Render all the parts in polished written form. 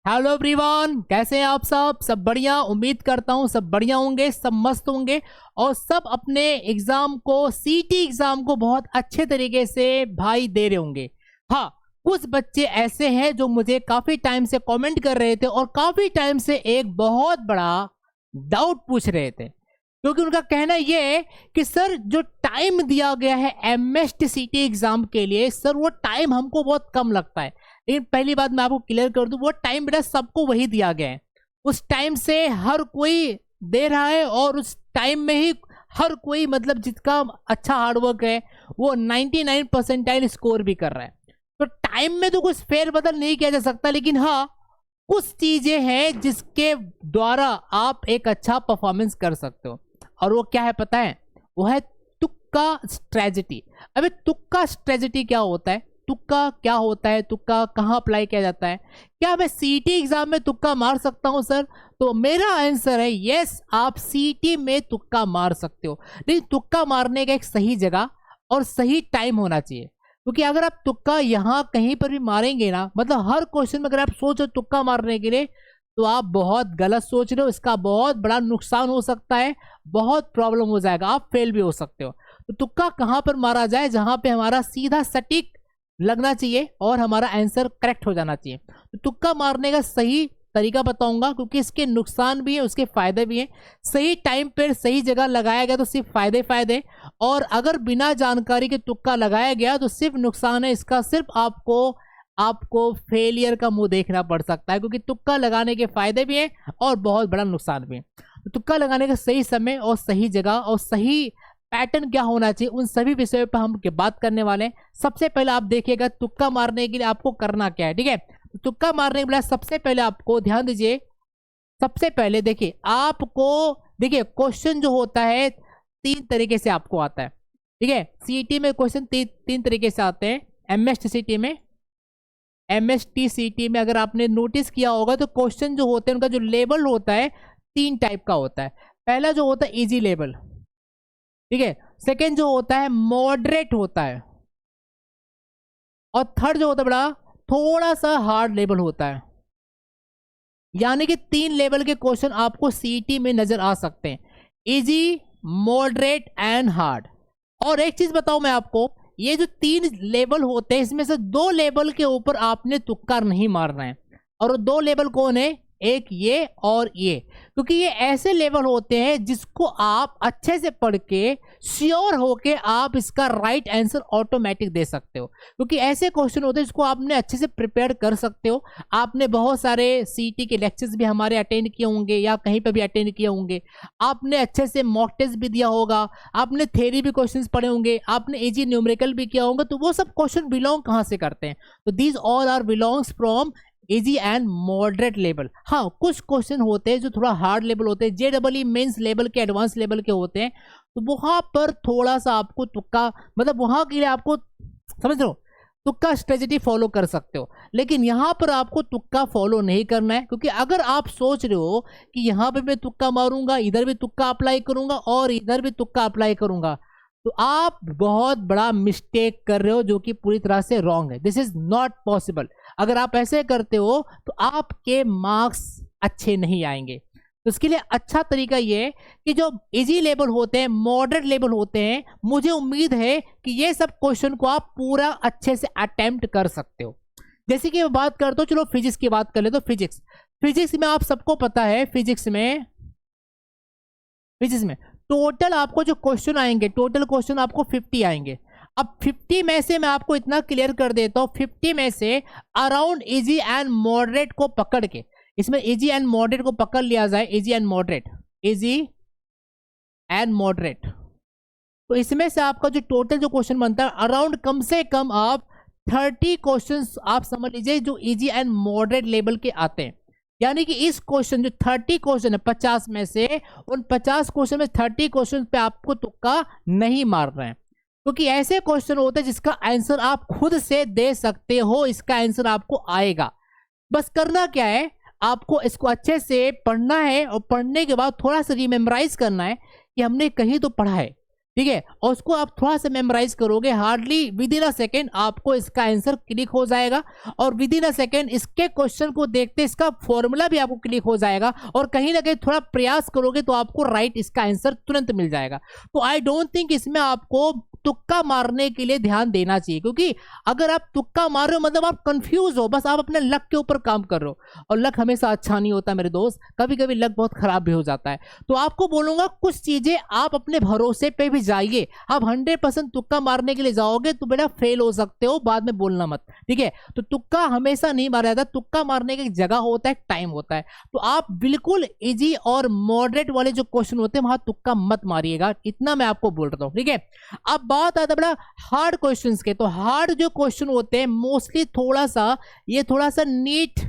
Hello everyone, कैसे हैं आप? सब बढ़िया। उम्मीद करता हूँ सब बढ़िया होंगे, सब मस्त होंगे और सब अपने एग्जाम को, सीटी एग्जाम को बहुत अच्छे तरीके से भाई दे रहे होंगे। हाँ, कुछ बच्चे ऐसे हैं जो मुझे काफी टाइम से कमेंट कर रहे थे और काफी टाइम से एक बहुत बड़ा डाउट पूछ रहे थे, क्योंकि उनका कहना ये है कि सर जो टाइम दिया गया है एमएसटी सीटी एग्जाम के लिए, सर वो टाइम हमको बहुत कम लगता है। लेकिन पहली बात मैं आपको क्लियर कर दूं, वो टाइम बेटा सबको वही दिया गया है। उस टाइम से हर कोई दे रहा है और उस टाइम में ही हर कोई, मतलब जिसका अच्छा हार्डवर्क है, वो 99 परसेंटाइल स्कोर भी कर रहा है। तो टाइम में तो कुछ फेरबदल नहीं किया जा सकता, लेकिन हाँ कुछ चीजें हैं जिसके द्वारा आप एक अच्छा परफॉर्मेंस कर सकते हो। और वो क्या है पता है? वो है तुक्का स्ट्रेटजी। अबे तुक्का स्ट्रेटजी क्या होता है? तुक्का क्या होता है? तुक्का कहाँ अप्लाई किया जाता है? क्या मैं सीटी एग्जाम में तुक्का मार सकता हूं सर? तो मेरा आंसर है यस, आप सीटी में तुक्का मार सकते हो, लेकिन तुक्का मारने का एक सही जगह और सही टाइम होना चाहिए। क्योंकि अगर आप तुक्का यहाँ कहीं पर भी मारेंगे ना, मतलब हर क्वेश्चन में अगर आप सोचो तुक्का मारने के लिए, तो आप बहुत गलत सोच रहे हो। इसका बहुत बड़ा नुकसान हो सकता है, बहुत प्रॉब्लम हो जाएगा, आप फेल भी हो सकते हो। तो तुक्का कहाँ पर मारा जाए? जहां पे हमारा सीधा सटीक लगना चाहिए और हमारा आंसर करेक्ट हो जाना चाहिए। तो तुक्का मारने का सही तरीका बताऊंगा, क्योंकि इसके नुकसान भी है, उसके फायदे भी हैं। सही टाइम पर सही जगह लगाया गया तो सिर्फ फायदे फायदे, और अगर बिना जानकारी के तुक्का लगाया गया तो सिर्फ नुकसान है। इसका सिर्फ आपको फेलियर का मुंह देखना पड़ सकता है, क्योंकि तुक्का लगाने के फायदे भी हैं और बहुत बड़ा नुकसान भी है। तो तुक्का लगाने का सही समय और सही जगह और सही पैटर्न क्या होना चाहिए, उन सभी विषयों पर हम बात करने वाले हैं। सबसे पहले आप देखिएगा तुक्का मारने के लिए आपको करना क्या है, ठीक है? तो तुक्का मारने के लिए सबसे पहले आपको ध्यान दीजिए। सबसे पहले देखिए, आपको देखिए क्वेश्चन जो होता है तीन तरीके से आपको आता है, ठीक है? सीटी में क्वेश्चन तीन तरीके से आते हैं। एमएसटी सीटी में अगर आपने नोटिस किया होगा तो क्वेश्चन जो होते हैं उनका जो लेवल होता है तीन टाइप का होता है। पहला जो होता है इजी लेवल, ठीक है? सेकंड जो होता है मॉडरेट होता है, और थर्ड जो होता है बड़ा थोड़ा सा हार्ड लेवल होता है। यानी कि तीन लेवल के क्वेश्चन आपको सीटी में नजर आ सकते हैं, इजी, मॉडरेट एंड हार्ड। और एक चीज बताऊं मैं आपको, ये जो तीन लेवल होते हैं इसमें से दो लेवल के ऊपर आपने तुक्का नहीं मारना है। और वो दो लेवल कौन है? एक ये और ये, क्योंकि ये ऐसे लेवल होते हैं जिसको आप अच्छे से पढ़ के श्योर होके आप इसका राइट आंसर ऑटोमेटिक दे सकते हो। क्योंकि ऐसे क्वेश्चन होते हैं जिसको आपने अच्छे से प्रिपेयर कर सकते हो। आपने बहुत सारे सीटी के लेक्चर्स भी हमारे अटेंड किए होंगे या कहीं पर भी अटेंड किए होंगे। आपने अच्छे से मॉक टेस्ट भी दिया होगा, आपने थ्योरी भी क्वेश्चंस पढ़े होंगे, आपने इजी न्यूमेरिकल भी किया होगा। तो वो सब क्वेश्चन बिलोंग कहाँ से करते हैं? तो these all are belongs from easy and moderate level. हाँ, कुछ क्वेश्चन होते हैं जो थोड़ा हार्ड लेवल होते हैं, जेडबल मेंस लेवल के, एडवांस लेवल के होते हैं। तो वहां पर थोड़ा सा आपको तुक्का, मतलब वहां के लिए आपको, समझ लो, तुक्का स्ट्रेटजी फॉलो कर सकते हो। लेकिन यहाँ पर आपको तुक्का फॉलो नहीं करना है, क्योंकि अगर आप सोच रहे हो कि यहाँ पे मैं तुक्का मारूंगा, इधर भी तुक्का अप्लाई करूंगा और इधर भी तुक्का अप्लाई करूंगा, तो आप बहुत बड़ा मिस्टेक कर रहे हो, जो कि पूरी तरह से रॉन्ग है। This is not possible. अगर आप ऐसे करते हो तो आपके मार्क्स अच्छे नहीं आएंगे। तो इसके लिए अच्छा तरीका ये है कि जो इजी लेवल होते हैं, मॉडरेट लेवल होते हैं, मुझे उम्मीद है कि ये सब क्वेश्चन को आप पूरा अच्छे से अटेम्प्ट कर सकते हो। जैसे कि मैं बात करता हूँ, चलो फिजिक्स की बात कर ले तो फिजिक्स में आप सबको पता है, फिजिक्स में टोटल आपको जो क्वेश्चन आएंगे, टोटल क्वेश्चन आपको 50 आएंगे। अब 50 में से मैं आपको इतना क्लियर कर देता हूं, 50 में से अराउंड इजी एंड मॉडरेट को पकड़ के, इसमें इजी एंड मॉडरेट को पकड़ लिया जाए, इजी एंड मॉडरेट, तो इसमें से आपका जो टोटल जो क्वेश्चन बनता है अराउंड कम से कम आप 30 क्वेश्चंस आप समझ लीजिए जो इजी एंड मॉडरेट लेवल के आते हैं। यानी कि इस क्वेश्चन जो 30 क्वेश्चन है 50 में से, उन 50 क्वेश्चन में 30 क्वेश्चन पे आपको तुक्का नहीं मारना है, क्योंकि ऐसे क्वेश्चन होते हैं जिसका आंसर आप खुद से दे सकते हो, इसका आंसर आपको आएगा। बस करना क्या है, आपको इसको अच्छे से पढ़ना है और पढ़ने के बाद थोड़ा सा रिमेमोराइज करना है कि हमने कहीं तो पढ़ा है। ठीक है, और उसको आप थोड़ा सा मेमोराइज करोगे, hardly with in a second आपको इसका आंसर क्लिक हो जाएगा, और विद इन अ सेकेंड इसके क्वेश्चन को देखते इसका फॉर्मूला भी आपको क्लिक हो जाएगा, और कहीं ना कहीं थोड़ा प्रयास करोगे तो आपको राइट इसका आंसर तुरंत मिल जाएगा। तो आई डोंट थिंक इसमें आपको तुक्का मारने के लिए ध्यान देना चाहिए, क्योंकि अगर आप तुक्का मार रहे हो मतलब आप कंफ्यूज हो, बस आप अपने लक के ऊपर काम कर रहे हो, और लक हमेशा अच्छा नहीं होता मेरे दोस्त, कभी कभी लक बहुत खराब भी हो जाता है। तो आपको बोलूंगा कुछ चीजें आप अपने भरोसे पे भी जाइए, आप 100% तुक्का मारने के लिए जाओगे तो बेटा फेल हो सकते हो, बाद में बोलना मत, ठीक है। तो तुक्का हमेशा नहीं मारा जाता, तुक्का मारने की जगह होता है, टाइम होता है। तो आप बिल्कुल इजी और मॉडरेट वाले जो क्वेश्चन होते हैं वहां तुक्का मत मारिएगा, इतना मैं आपको बोल रहा हूं, ठीक है। अब बात आता है बड़ा हार्ड क्वेश्चंस के, तो हार्ड जो क्वेश्चन होते हैं मोस्टली थोड़ा सा नीट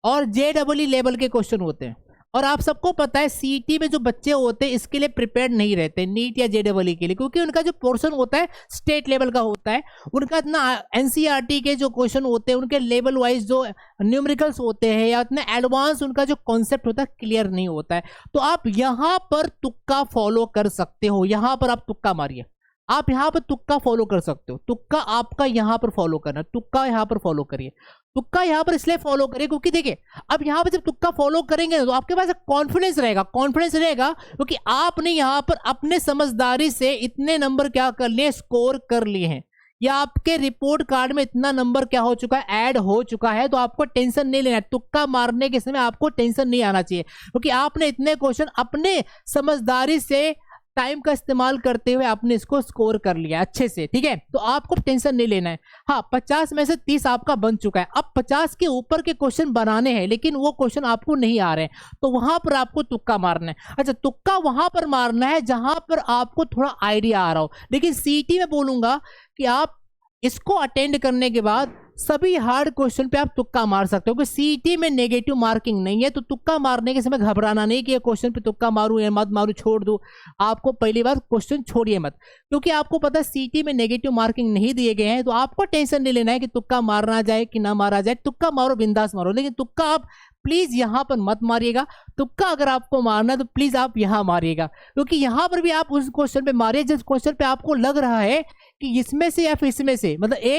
और जेईई लेवल के क्वेश्चन होते हैं, और आप सबको पता है सीईटी में जो बच्चे होते हैं इसके लिए प्रिपेयर्ड नहीं रहते नीट या जेईई के लिए, क्योंकि उनका जो पोर्शन होता है स्टेट लेवल का होता है, उनका इतना एनसीईआरटी के जो क्वेश्चन होते हैं उनके लेवल वाइज जो न्यूमेरिकल्स होते हैं या इतने एडवांस उनका जो कॉन्सेप्ट होता है क्लियर नहीं होता है। तो आप यहां पर तुक्का फॉलो कर सकते हो, यहां पर आप तुक्का मारिए, आप यहां पर तुक्का फॉलो कर सकते हो, तुक्का आपका यहां पर फॉलो करना, तुक्का यहां पर फॉलो करिए, तुक्का यहां पर इसलिए फॉलो करिए क्योंकि देखिए अब यहां पर जब तुक्का फॉलो करेंगे तो आपके पास कॉन्फिडेंस रहेगा क्योंकि आपने यहां पर अपने समझदारी से इतने नंबर क्या कर लिए, स्कोर कर लिए हैं, या आपके रिपोर्ट कार्ड में इतना नंबर क्या हो चुका है, ऐड हो चुका है, तो आपको टेंशन नहीं लेना है, तुक्का मारने के समय आपको टेंशन नहीं आना चाहिए, क्योंकि आपने इतने क्वेश्चन अपने समझदारी से टाइम का इस्तेमाल करते हुए आपने इसको स्कोर कर लिया अच्छे से, ठीक है। तो आपको टेंशन नहीं लेना है। हाँ, 50 में से 30 आपका बन चुका है, अब 50 के ऊपर के क्वेश्चन बनाने हैं, लेकिन वो क्वेश्चन आपको नहीं आ रहे हैं, तो वहां पर आपको तुक्का मारना है। अच्छा, तुक्का वहां पर मारना है जहां पर आपको थोड़ा आइडिया आ रहा हो, लेकिन सीईटी में बोलूंगा कि आप इसको अटेंड करने के बाद सभी हार्ड क्वेश्चन पे आप तुक्का मार सकते हो, क्योंकि सीईटी में नेगेटिव मार्किंग नहीं है, तो तुक्का मारने के समय घबराना नहीं कि ये क्वेश्चन पे तुक्का मारूं या मत मारूं, छोड़ दूं। आपको पहली बार क्वेश्चन छोड़िए मत, क्योंकि आपको पता है सीईटी में नेगेटिव मार्किंग नहीं दिए गए हैं, तो आपको टेंशन नहीं लेना है कि तुक्का मारना जाए कि ना मारा जाए, तुक्का मारो, बिंदास मारो, लेकिन तुक्का आप प्लीज यहां पर मत मारिएगा। तुक्का अगर आपको मारना है तो प्लीज आप यहां मारिएगा, क्योंकि यहां पर भी आप उस क्वेश्चन पे मारिए जिस क्वेश्चन पे आपको लग रहा है कि इसमें से या फिर इसमें से, मतलब ए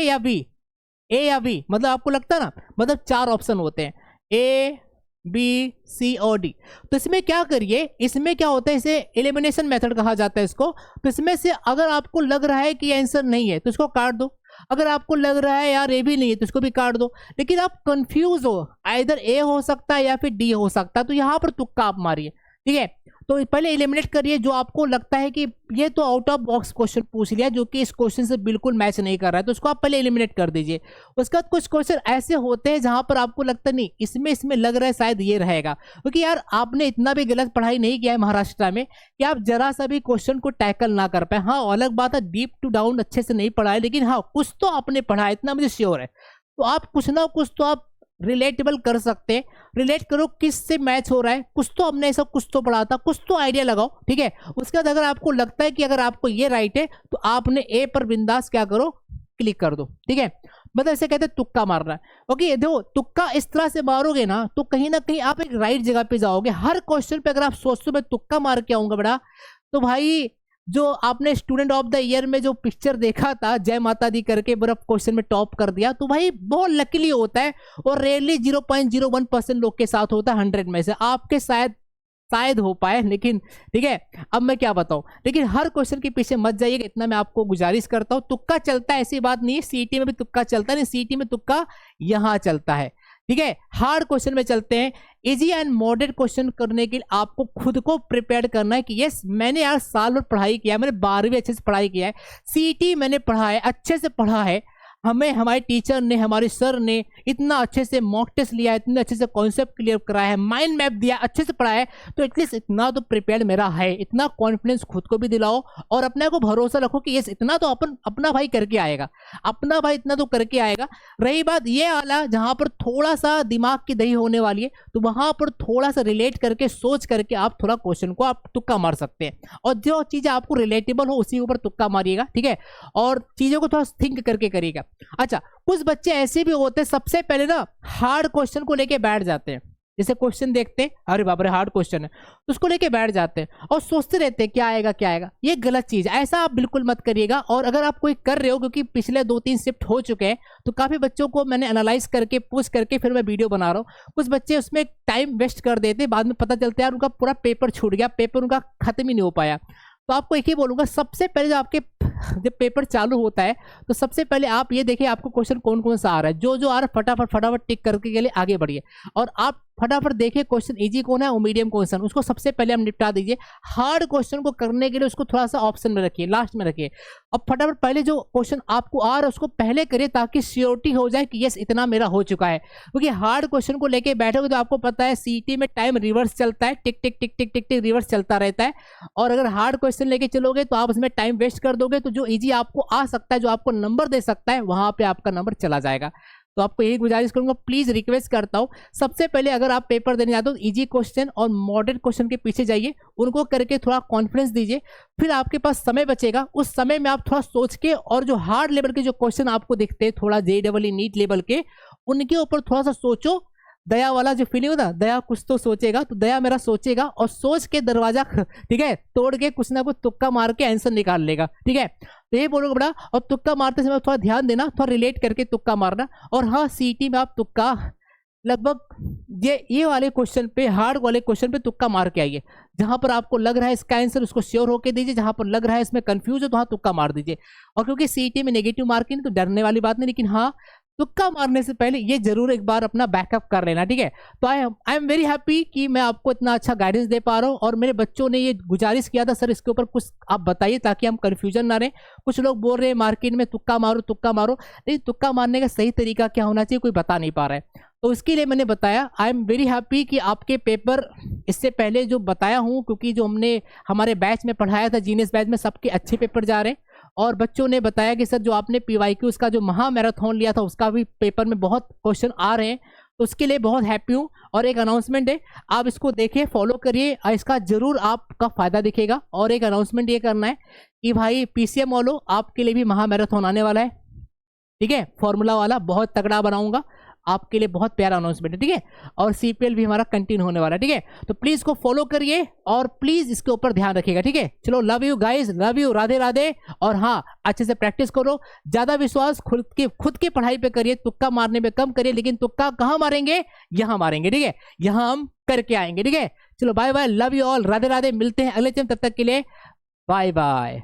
या बी, मतलब आपको लगता है ना, मतलब 4 ऑप्शन होते हैं ए बी सी और डी, तो इसमें क्या करिए, इसमें क्या होता है, इसे एलिमिनेशन मेथड कहा जाता है इसको। तो इसमें से अगर आपको लग रहा है कि आंसर नहीं है तो इसको काट दो, अगर आपको लग रहा है यार ए भी नहीं है तो इसको भी काट दो, लेकिन आप कंफ्यूज हो, आइदर ए हो सकता है या फिर डी हो सकता है, तो यहां पर तुक्का आप मारिए, ठीक है। तो पहले एलिमिनेट करिए जो आपको लगता है कि ये तो आउट ऑफ बॉक्स क्वेश्चन पूछ लिया जो कि इस क्वेश्चन से बिल्कुल मैच नहीं कर रहा है, तो उसको आप पहले एलिमिनेट कर दीजिए। उसके बाद कुछ क्वेश्चन ऐसे होते हैं जहां पर आपको लगता नहीं इसमें लग रहा है शायद ये रहेगा, क्योंकि यार आपने इतना भी गलत पढ़ाई नहीं किया है महाराष्ट्र में कि आप जरा सा भी क्वेश्चन को टैकल ना कर पाए। हाँ, अलग बात है डीप टू डाउन अच्छे से नहीं पढ़ा है, लेकिन हाँ कुछ तो आपने पढ़ा है, इतना मुझे श्योर है। तो आप कुछ ना कुछ तो आप रिलेटेबल कर सकते हैं, रिलेट करो किस से मैच हो रहा है, कुछ तो हमने ऐसा कुछ तो पढ़ा था, कुछ तो आइडिया लगाओ, ठीक है। उसके बाद अगर आपको लगता है कि अगर आपको ये राइट है तो आपने ए पर बिंदास क्या करो, क्लिक कर दो, ठीक है। मतलब ऐसे कहते हैं तुक्का मारना है। ओके, देखो तुक्का इस तरह से मारोगे ना तो कहीं ना कहीं आप एक राइट जगह पे जाओगे। हर क्वेश्चन पे अगर आप सोचते हो मैं तुक्का मार के आऊंगा बेटा, तो भाई जो आपने स्टूडेंट ऑफ द ईयर में जो पिक्चर देखा था जय माता दी करके, बर्फ क्वेश्चन में टॉप कर दिया, तो भाई बहुत लकीली होता है, और रेयरली 0.01% लोग के साथ होता है 100 में से। आपके शायद हो पाए, लेकिन ठीक है, अब मैं क्या बताऊं। लेकिन हर क्वेश्चन के पीछे मत जाइएगा, इतना मैं आपको गुजारिश करता हूं। तुक्का चलता है ऐसी बात नहीं है, सीईटी में भी तुक्का चलता है, नहीं सीईटी में तुक्का यहां चलता है, ठीक है। हार्ड क्वेश्चन में चलते हैं। इजी एंड मॉडरेट क्वेश्चन करने के लिए आपको खुद को प्रिपेयर करना है कि यस मैंने यार साल भर पढ़ाई किया है, मैंने 12वीं अच्छे से पढ़ाई किया है, सीईटी मैंने पढ़ा है, अच्छे से पढ़ा है, हमें हमारे टीचर ने, हमारे सर ने इतना अच्छे से मॉक टेस्ट लिया है, इतने अच्छे से कॉन्सेप्ट क्लियर कराया है, माइंड मैप दिया, अच्छे से पढ़ा है, तो एटलीस्ट इतना तो प्रिपेयर मेरा है। इतना कॉन्फिडेंस खुद को भी दिलाओ और अपने को भरोसा रखो कि यस इतना तो अपना भाई करके आएगा, अपना भाई इतना तो करके आएगा। रही बात ये वाला जहां पर थोड़ा सा दिमाग की दही होने वाली है, तो वहां पर थोड़ा सा रिलेट करके सोच करके आप थोड़ा क्वेश्चन को आप तुक्का मार सकते हैं, और जो चीजें आपको रिलेटेबल हो उसी के ऊपर तुक्का मारिएगा, ठीक है, और चीजों को थोड़ा थिंक करके करिएगा। अच्छा, कुछ बच्चे ऐसे भी होते हैं सबसे पहले ना हार्ड क्वेश्चन को लेके बैठ जाते हैं, जैसे क्वेश्चन देखते हैं, अरे बाप रे हार्ड क्वेश्चन है, तो उसको लेके बैठ जाते हैं और सोचते रहते हैं क्या आएगा क्या आएगा। ये गलत चीज, ऐसा आप बिल्कुल मत करिएगा। और अगर आप कोई कर रहे हो, क्योंकि पिछले 2-3 शिफ्ट हो चुके हैं, तो काफी बच्चों को मैंने एनालाइज करके पूछ करके फिर मैं वीडियो बना रहा हूँ। कुछ बच्चे उसमें टाइम वेस्ट कर देते, बाद में पता चलता है यार उनका पूरा पेपर छूट गया, पेपर उनका खत्म ही नहीं हो पाया। तो आपको एक ही बोलूंगा, सबसे पहले जब पेपर चालू होता है तो सबसे पहले आप ये देखिए आपको क्वेश्चन कौन कौन सा आ रहा है, जो जो आ रहा है फटाफट फटाफट टिक करके के लिए आगे बढ़िए। और आप फटाफट देखिए क्वेश्चन इजी कौन है और मीडियम कौन सा, उसको सबसे पहले हम निपटा दीजिए। हार्ड क्वेश्चन को करने के लिए उसको थोड़ा सा ऑप्शन में रखिए, लास्ट में रखिए। अब फटाफट पहले जो क्वेश्चन आपको आ रहा है उसको पहले करिए, ताकि श्योरिटी हो जाए कि यस इतना मेरा हो चुका है। क्योंकि हार्ड क्वेश्चन को लेके बैठोगे तो आपको पता है सीईटी में टाइम रिवर्स चलता है, टिक टिक टिक टिक टिक टिक रिवर्स चलता रहता है। और अगर हार्ड क्वेश्चन लेके चलोगे तो आप उसमें टाइम वेस्ट कर दोगे, तो जो इजी आपको आ सकता है, जो आपको नंबर दे सकता है, वहां पे आपका नंबर चला जाएगा। तो आपको यही गुजारिश करूंगा, प्लीज रिक्वेस्ट करता हूं, सबसे पहले अगर आप पेपर देने जाते हो इजी क्वेश्चन और मॉडरेट क्वेश्चन के पीछे जाइए, उनको करके थोड़ा कॉन्फिडेंस दीजिए। फिर आपके पास समय बचेगा, उस समय में आप थोड़ा सोच के और जो हार्ड लेवल के जो क्वेश्चन आपको दिखते हैं थोड़ा JEE नीट लेवल के, उनके ऊपर थोड़ा सा सोचो। दया वाला जो फीलिंग होता है, दया कुछ तो सोचेगा, तो दया मेरा सोचेगा और सोच के दरवाजा ठीक है तोड़ के कुछ ना कुछ तुक्का मार के आंसर निकाल लेगा। ठीक है, तो ये बोलोगे बड़ा, और तुक्का मारते समय थोड़ा ध्यान देना, थोड़ा रिलेट करके तुक्का मारना। और हाँ, सीईटी में आप तुक्का लगभग ये वाले क्वेश्चन पे, हार्ड वाले क्वेश्चन पे तुक्का मार के आइए। जहां पर आपको लग रहा है इसका आंसर, उसको श्योर होके दीजिए। जहां पर लग रहा है इसमें कंफ्यूज है तो हाँ तुक्का मार दीजिए। और क्योंकि सीईटी में नेगेटिव मार्किंग तो डरने वाली बात नहीं, लेकिन हाँ तुक्का मारने से पहले ये जरूर एक बार अपना बैकअप कर लेना। ठीक है, तो आई एम वेरी हैप्पी कि मैं आपको इतना अच्छा गाइडेंस दे पा रहा हूँ। और मेरे बच्चों ने ये गुजारिश किया था, सर इसके ऊपर कुछ आप बताइए ताकि हम कंफ्यूजन ना रहे। कुछ लोग बोल रहे हैं मार्केट में तुक्का मारो तुक्का मारो, लेकिन तुक्का मारने का सही तरीका क्या होना चाहिए कोई बता नहीं पा रहा है। तो उसके लिए मैंने बताया। आई एम वेरी हैप्पी कि आपके पेपर इससे पहले जो बताया हूँ, क्योंकि जो हमने हमारे बैच में पढ़ाया था, जीनियस बैच में, सबके अच्छे पेपर जा रहे हैं। और बच्चों ने बताया कि सर जो आपने PYQ का जो महा मैराथन लिया था उसका भी पेपर में बहुत क्वेश्चन आ रहे हैं, तो उसके लिए बहुत हैप्पी हूँ। और एक अनाउंसमेंट है, आप इसको देखिए, फॉलो करिए, इसका जरूर आपका फायदा दिखेगा। और एक अनाउंसमेंट ये करना है कि भाई PCM वालों, आपके लिए भी महा मैराथन आने वाला है। ठीक है, फॉर्मूला वाला बहुत तगड़ा बनाऊंगा आपके लिए, बहुत प्यारा अनाउंसमेंट है। ठीक है, और CPL भी हमारा कंटिन्यू होने वाला है। ठीक है, तो प्लीज इसको फॉलो करिए और प्लीज इसके ऊपर ध्यान रखिएगा। ठीक है, चलो, love you guys, love you, Radhe Radhe. और हाँ, अच्छे से प्रैक्टिस करो, ज्यादा विश्वास खुद की पढ़ाई पे करिए, तुक्का मारने पे कम करिए। लेकिन तुक्का कहाँ मारेंगे? यहाँ मारेंगे। ठीक है, यहाँ हम करके आएंगे। ठीक है, चलो bye bye, love you all, Radhe Radhe. मिलते हैं अगले दिन, तब तक के लिए बाय बाय।